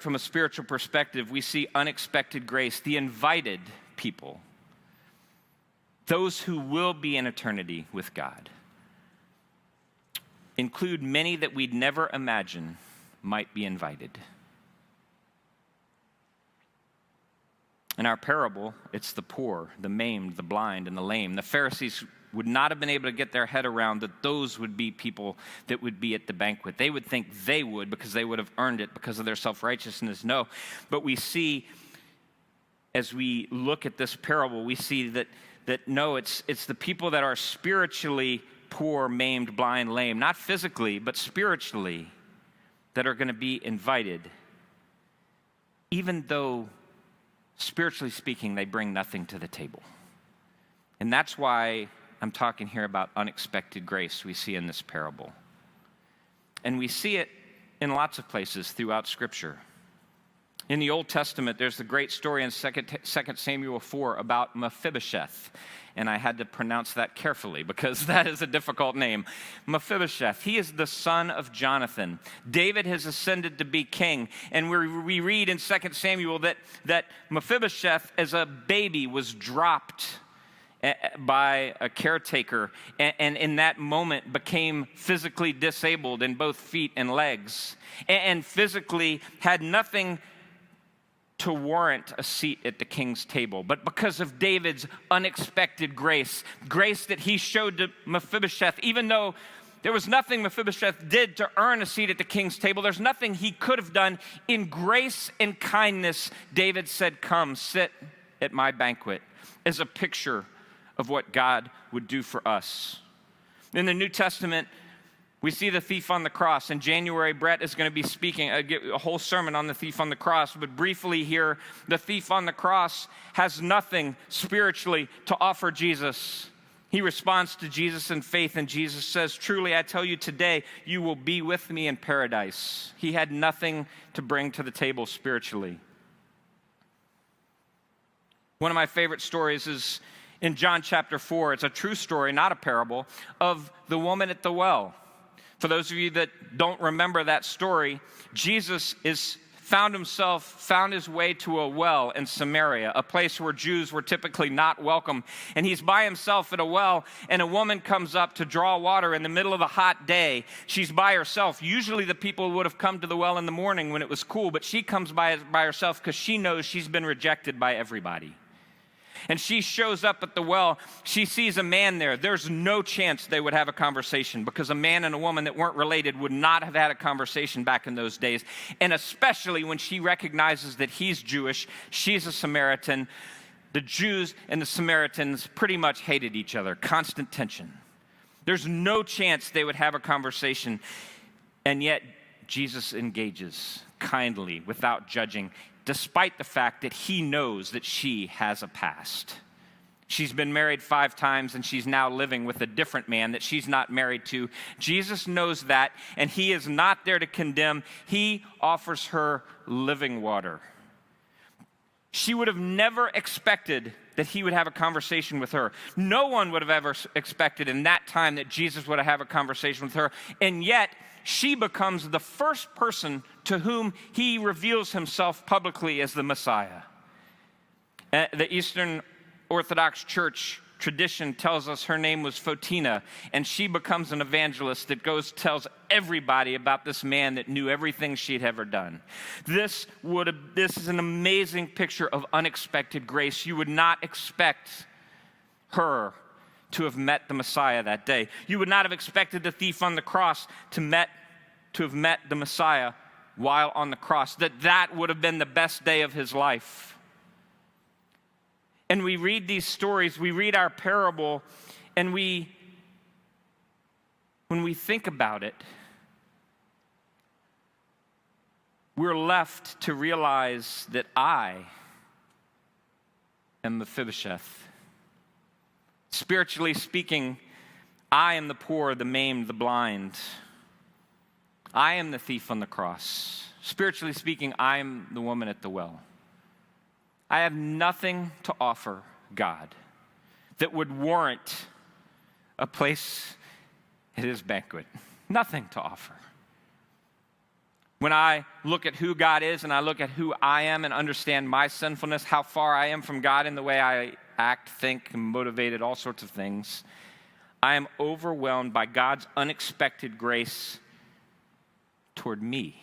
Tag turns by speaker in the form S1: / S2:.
S1: from a spiritual perspective, we see unexpected grace, the invited people, those who will be in eternity with God, include many that we'd never imagine might be invited. In our parable, it's the poor, the maimed, the blind, and the lame. The Pharisees would not have been able to get their head around that those would be people that would be at the banquet. They would think they would because they would have earned it because of their self-righteousness. No, but we see, as we look at this parable, we see that no, it's the people that are spiritually poor, maimed, blind, lame, not physically, but spiritually, that are going to be invited, even though, spiritually speaking, they bring nothing to the table. And that's why I'm talking here about unexpected grace we see in this parable. And we see it in lots of places throughout Scripture. In the Old Testament, there's the great story in 2 Samuel 4 about Mephibosheth. And I had to pronounce that carefully because that is a difficult name. Mephibosheth, he is the son of Jonathan. David has ascended to be king. And we read in 2 Samuel that Mephibosheth, as a baby, was dropped by a caretaker, and in that moment became physically disabled in both feet and legs, and physically had nothing to warrant a seat at the king's table. But because of David's unexpected grace that he showed to Mephibosheth, even though there was nothing Mephibosheth did to earn a seat at the king's table, there's nothing he could have done, in grace and kindness, David said, "Come, sit at my banquet," as a picture of what God would do for us. In the New Testament, we see the thief on the cross. In January, Brett is going to be speaking a whole sermon on the thief on the cross. But briefly here, the thief on the cross has nothing spiritually to offer Jesus. He responds to Jesus in faith, and Jesus says, "Truly, I tell you today, you will be with me in paradise." He had nothing to bring to the table spiritually. One of my favorite stories is in John chapter 4. It's a true story, not a parable, of the woman at the well. For those of you that don't remember that story, Jesus found his way to a well in Samaria, a place where Jews were typically not welcome. And he's by himself at a well, and a woman comes up to draw water in the middle of a hot day. She's by herself. Usually the people would have come to the well in the morning when it was cool, but she comes by herself because she knows she's been rejected by everybody. And she shows up at the well. She sees a man there. There's no chance they would have a conversation, because a man and a woman that weren't related would not have had a conversation back in those days. And especially when she recognizes that he's Jewish, she's a Samaritan. The Jews and the Samaritans pretty much hated each other, constant tension. There's no chance they would have a conversation. And yet Jesus engages kindly, without judging, despite the fact that he knows that she has a past. She's been married 5 times, and she's now living with a different man that she's not married to. Jesus knows that, and he is not there to condemn. He offers her living water. She would have never expected that he would have a conversation with her. No one would have ever expected in that time that Jesus would have a conversation with her. And yet, she becomes the first person to whom he reveals himself publicly as the Messiah. The Eastern Orthodox Church tradition tells us her name was Photina, and she becomes an evangelist that tells everybody about this man that knew everything she'd ever done. This is an amazing picture of unexpected grace. You would not expect her to have met the Messiah that day. You would not have expected the thief on the cross to have met the Messiah while on the cross, that would have been the best day of his life. And we read these stories, we read our parable, and when we think about it, we're left to realize that I am Mephibosheth. Spiritually speaking, I am the poor, the maimed, the blind. I am the thief on the cross. Spiritually speaking, I am the woman at the well. I have nothing to offer God that would warrant a place at his banquet. Nothing to offer. When I look at who God is and I look at who I am and understand my sinfulness, how far I am from God in the way I act, think, motivated, all sorts of things, I am overwhelmed by God's unexpected grace toward me.